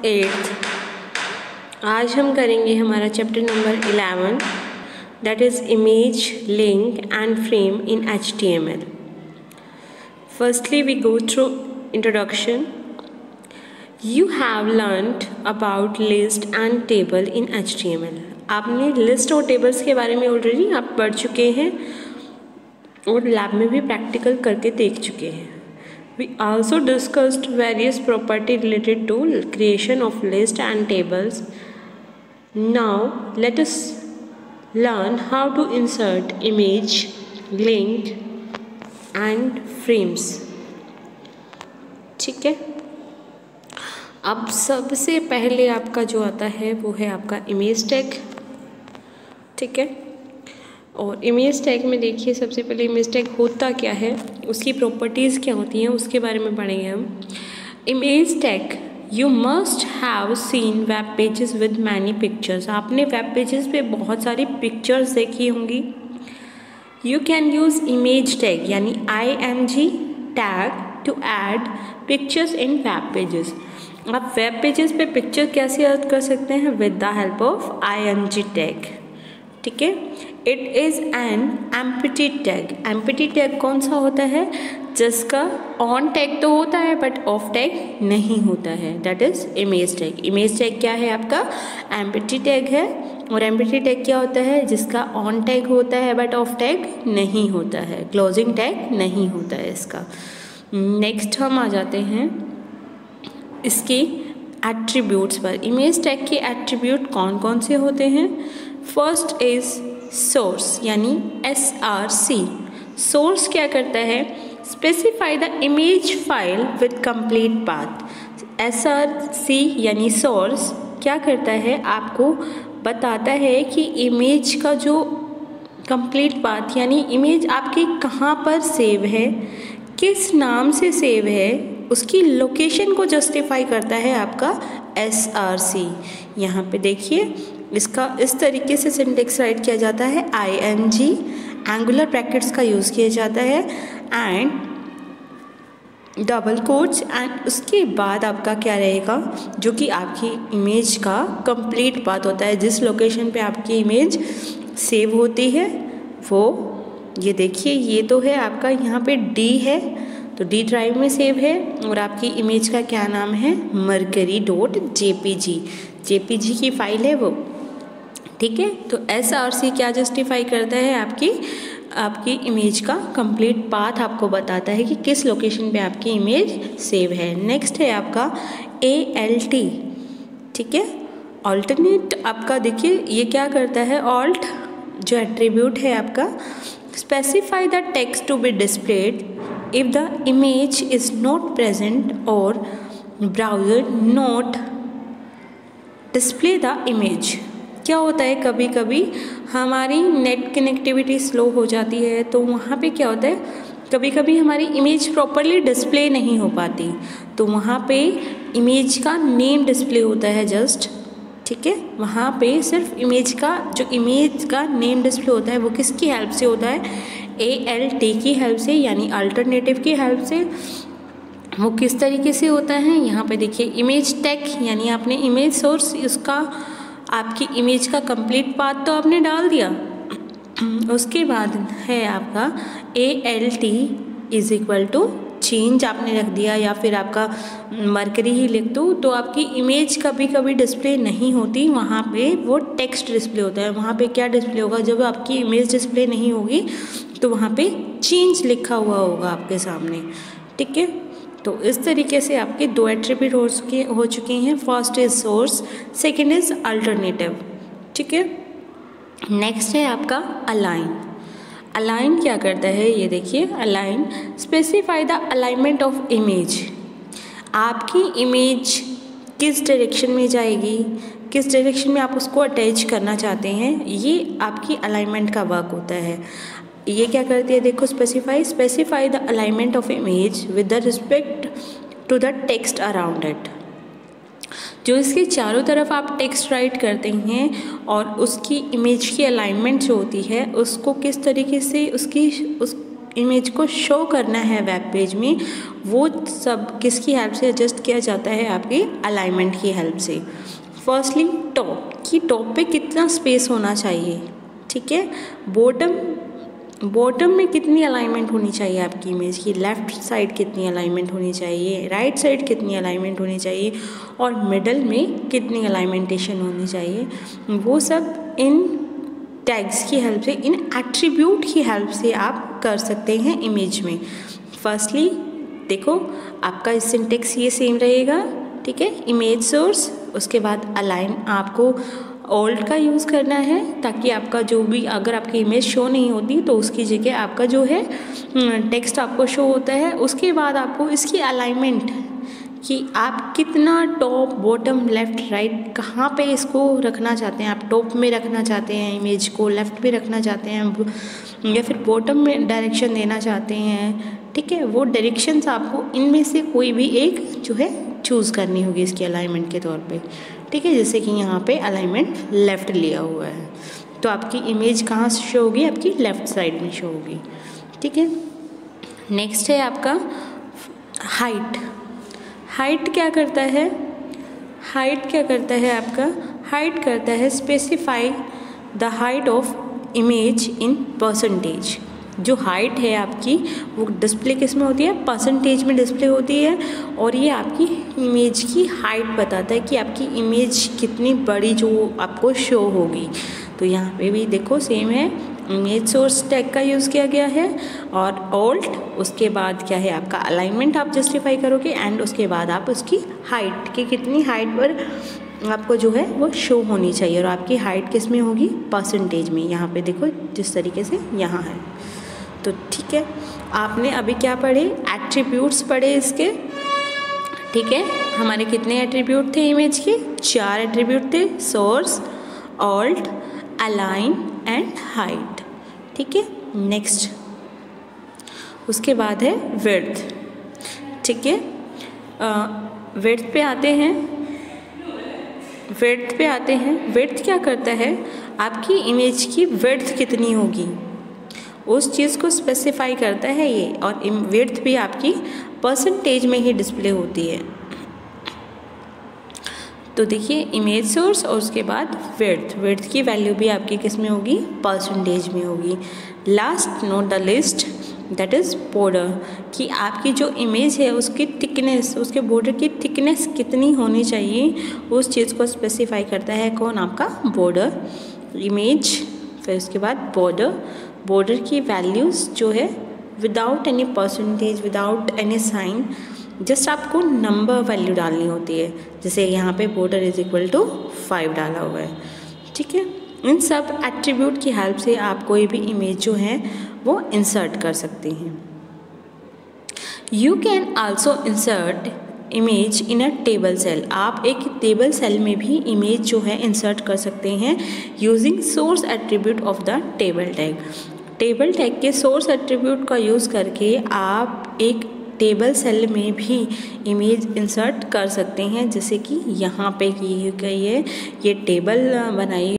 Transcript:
8th। आज हम करेंगे हमारा chapter number 11, that is image, link and frame in HTML। Firstly, we go through introduction. You have learned about list and table in HTML. आपने list और tables के बारे में ऑलरेडी आप पढ़ चुके हैं और लैब में भी प्रैक्टिकल करके देख चुके हैं। We also discussed various property related to creation of list and tables. Now let us learn how to insert image, link and frames. ठीक है, अब सबसे पहले आपका जो आता है वो है आपका इमेज टैग। ठीक है, और इमेज टैग में देखिए सबसे पहले इमेज टैग होता क्या है, उसकी प्रॉपर्टीज़ क्या होती हैं उसके बारे में पढ़ेंगे हम। Image tag, you must have seen web pages with many pictures. आपने वेब पेजेस पे बहुत सारी पिक्चर्स देखी होंगी। You can use image tag यानी IMG tag to add pictures in web pages. आप वेब पेजेस पे पिक्चर कैसे ऐड कर सकते हैं? With the help of IMG tag. ठीक है, it is an empty tag. Empty tag कौन सा होता है? जिसका ऑन टैग तो होता है बट ऑफ टैग नहीं होता है, that is image tag. Image tag क्या है आपका? एम्प्टी टैग है। और एम्प्टी टैग क्या होता है? जिसका ऑन टैग होता है बट ऑफ टैग नहीं होता है, क्लोजिंग टैग नहीं होता है इसका। नेक्स्ट हम आ जाते हैं इसके एट्रीब्यूट्स पर। इमेज टैग के एट्रीब्यूट कौन कौन से होते हैं? फर्स्ट इज सोर्स यानी SRC। सोर्स क्या करता है? Specify the image file with complete path. SRC यानी सोर्स क्या करता है? आपको बताता है कि इमेज का जो कंप्लीट पाथ यानी इमेज आपकी कहाँ पर सेव है, किस नाम से सेव है, उसकी लोकेशन को जस्टिफाई करता है आपका SRC। यहाँ पे देखिए इसका इस तरीके से सिंटेक्स राइट किया जाता है। ING एंगुलर ब्रैकेट्स का यूज़ किया जाता है एंड डबल कोट्स एंड उसके बाद आपका क्या रहेगा, जो कि आपकी इमेज का कंप्लीट पाथ होता है। जिस लोकेशन पे आपकी इमेज सेव होती है वो ये देखिए, ये तो है आपका यहाँ पे D है तो D ड्राइव में सेव है और आपकी इमेज का क्या नाम है? mercury.jpg। JPG की फाइल है वो। ठीक है, तो SRC क्या जस्टिफाई करता है? आपकी इमेज का कंप्लीट पाथ आपको बताता है कि किस लोकेशन पे आपकी इमेज सेव है। नेक्स्ट है आपका ALT। ठीक है, ऑल्टरनेट आपका देखिए ये क्या करता है? ऑल्ट जो एट्रीब्यूट है आपका, specify the text to be displayed if the image is not present और browser not display the image. क्या होता है, कभी कभी हमारी नेट कनेक्टिविटी स्लो हो जाती है तो वहाँ पे क्या होता है, कभी कभी हमारी इमेज प्रॉपरली डिस्प्ले नहीं हो पाती तो वहाँ पे इमेज का नेम डिस्प्ले होता है जस्ट। ठीक है, वहाँ पे सिर्फ इमेज का नेम डिस्प्ले होता है। वो किसकी हेल्प से होता है? ALT की हेल्प से यानी अल्टरनेटिव की हेल्प से। वो किस तरीके से होता है? यहाँ पे देखिए इमेज टैग यानी आपने इमेज सोर्स, उसका आपकी इमेज का कंप्लीट पाथ तो आपने डाल दिया, उसके बाद है आपका ALT is equal to change आपने रख दिया या फिर आपका मरकरी ही लिख दो तो आपकी इमेज कभी कभी डिस्प्ले नहीं होती, वहाँ पे वो टेक्स्ट डिस्प्ले होता है। वहाँ पे क्या डिस्प्ले होगा? जब आपकी इमेज डिस्प्ले नहीं होगी तो वहाँ पे चेंज लिखा हुआ होगा आपके सामने। ठीक है, तो इस तरीके से आपके दो एट्रीब्यूट हो चुके हैं। First is source, second is alternative. ठीक है, नेक्स्ट है आपका अलाइन। अलाइन क्या करता है? ये देखिए, align specify the alignment of image. आपकी इमेज किस डायरेक्शन में जाएगी, किस डायरेक्शन में आप उसको अटैच करना चाहते हैं, ये आपकी अलाइनमेंट का वर्क होता है। ये क्या करती है? देखो, specify the alignment of image with the respect to the text around it. जो इसके चारों तरफ आप टेक्स्ट राइट करते हैं और उसकी इमेज की अलाइनमेंट जो होती है उसको किस तरीके से इमेज को शो करना है वेब पेज में, वो सब किसकी हेल्प से एडजस्ट किया जाता है? आपकी अलाइनमेंट की हेल्प से। फर्स्टली टॉप, कि टॉप पे कितना स्पेस होना चाहिए, ठीक है। बॉटम में कितनी अलाइनमेंट होनी चाहिए आपकी इमेज की, लेफ़्ट साइड कितनी अलाइनमेंट होनी चाहिए, राइट साइड कितनी अलाइनमेंट होनी चाहिए, और मिडल में कितनी अलाइनमेंटेशन होनी चाहिए, वो सब इन टैग्स की हेल्प से, इन एट्रीब्यूट की हेल्प से आप कर सकते हैं इमेज में। फर्स्टली देखो, आपका सिंटेक्स ये सेम रहेगा, ठीक है। इमेज सोर्स, उसके बाद अलाइन, आपको ऑल्ट का यूज़ करना है ताकि आपका जो भी, अगर आपकी इमेज शो नहीं होती तो उसकी जगह आपका जो है टेक्स्ट आपको शो होता है। उसके बाद आपको इसकी अलाइनमेंट, कि आप कितना टॉप, बॉटम, लेफ़्ट, राइट, कहाँ पे इसको रखना चाहते हैं। आप टॉप में रखना चाहते हैं इमेज को, लेफ़्ट में रखना चाहते हैं, या फिर बॉटम में डायरेक्शन देना चाहते हैं, ठीक है। वो डायरेक्शंस आपको इनमें से कोई भी एक जो है चूज़ करनी होगी इसकी अलाइनमेंट के तौर पे, ठीक है। जैसे कि यहाँ पे अलाइनमेंट लेफ़्ट लिया हुआ है, तो आपकी इमेज कहाँ से शो होगी? आपकी लेफ़्ट साइड में शो होगी, ठीक है। नेक्स्ट है आपका हाइट। हाइट क्या करता है? हाइट क्या करता है आपका? हाइट करता है specify the height of image in percentage. जो हाइट है आपकी वो डिस्प्ले किस में होती है? परसेंटेज में डिस्प्ले होती है, और ये आपकी इमेज की हाइट बताता है कि आपकी इमेज कितनी बड़ी जो आपको शो होगी। तो यहाँ पे भी देखो सेम है, इमेज सोर्स टैग का यूज़ किया गया है, और ऑल्ट, उसके बाद क्या है आपका अलाइनमेंट आप जस्टिफाई करोगे, एंड उसके बाद आप उसकी हाइट, कि कितनी हाइट पर आपको जो है वो शो होनी चाहिए, और आपकी हाइट किस में होगी? परसेंटेज में। यहाँ पे देखो जिस तरीके से यहाँ है, तो ठीक है। आपने अभी क्या पढ़े? एट्रीब्यूट्स पढ़े इसके, ठीक है। हमारे कितने एट्रीब्यूट थे इमेज के? 4 एट्रीब्यूट थे, source, alt, align and height, ठीक है। नेक्स्ट उसके बाद है विड्थ, ठीक है। विड्थ पे आते हैं, विड्थ क्या करता है? आपकी इमेज की विड्थ कितनी होगी उस चीज़ को स्पेसिफाई करता है ये, और विड्थ भी आपकी परसेंटेज में ही डिस्प्ले होती है। तो देखिए इमेज सोर्स और उसके बाद विड्थ की वैल्यू भी आपकी किस में होगी? परसेंटेज में होगी। Last note the list, that is border, कि आपकी जो इमेज है उसकी थिकनेस, उसके बॉर्डर की थिकनेस कितनी होनी चाहिए, उस चीज़ को स्पेसिफाई करता है कौन? आपका बॉर्डर। इमेज, फिर उसके बाद बॉर्डर की वैल्यूज़ जो है without any percentage, without any sign, just आपको नंबर वैल्यू डालनी होती है। जैसे यहाँ पे बॉर्डर इज इक्वल टू 5 डाला हुआ है, ठीक है। इन सब एट्रीब्यूट की हेल्प से आप कोई भी इमेज जो है वो इंसर्ट कर सकते हैं। You can also insert image in a table cell. आप एक टेबल सेल में भी इमेज जो है इंसर्ट कर सकते हैं using source attribute of the table tag. Table tag के सोर्स एट्रीब्यूट का यूज़ करके आप एक टेबल सेल में भी इमेज इंसर्ट कर सकते हैं, जैसे कि यहाँ पे की गई है, ये टेबल बनाई